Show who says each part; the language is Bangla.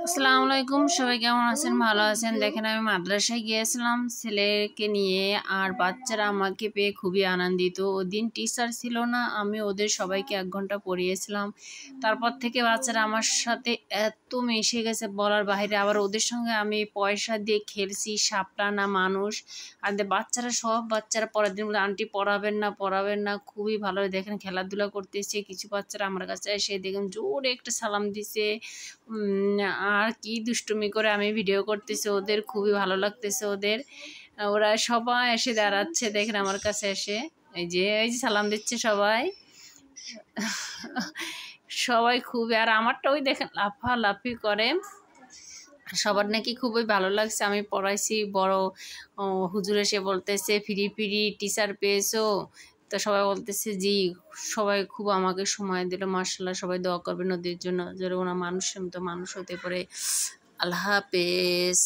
Speaker 1: আসসালামু আলাইকুম, সবাই কেমন আছেন? ভালো আছেন? দেখেন আমি মাদ্রাসায় গিয়েছিলাম ছেলেকে নিয়ে, আর বাচ্চারা আমাকে পেয়ে খুবই আনন্দিত। ওদিন টিচার ছিল না, আমি ওদের সবাইকে 1 ঘন্টা পড়িয়েছিলাম। তারপর থেকে বাচ্চারা আমার সাথে এত মিশে গেছে বলার বাইরে। আবার ওদের সঙ্গে আমি পয়সা দিয়ে খেলছি, সাপটা না মানুষ। আর বাচ্চারা সব বাচ্চারা পরের দিন বলে আন্টি পড়াবেন না, খুবই ভালো। দেখেন খেলাধুলা করতেছে। কিছু বাচ্চারা আমার কাছে এসে দেখেন জোরে একটা সালাম দিছে, আর কি দুষ্টুমি করে আমি ভিডিও করতেছি। ওদের খুবই ভালো লাগতেছে। ওরা সবাই এসে দাঁড়াচ্ছে দেখেন আমার কাছে এসে, এই যে সালাম দিচ্ছে সবাই। সবাই খুবই, আর আমারটা ওই দেখেন লাফালাফি করে। সবার নাকি খুবই ভালো লাগছে আমি পড়াইছি। বড় হুজুর এসে বলতেছে ফ্রি ফ্রি টিচার পেয়েছো? তো সবাই বলতেছে জি। সবাই খুব আমাকে সময় দিল। মাশাআল্লাহ, সবাই দোয়া করবেন ওদের জন্য, যেন ওরা মানুষের মতো মানুষ হতে পারে। আল্লাহ হাফেজ।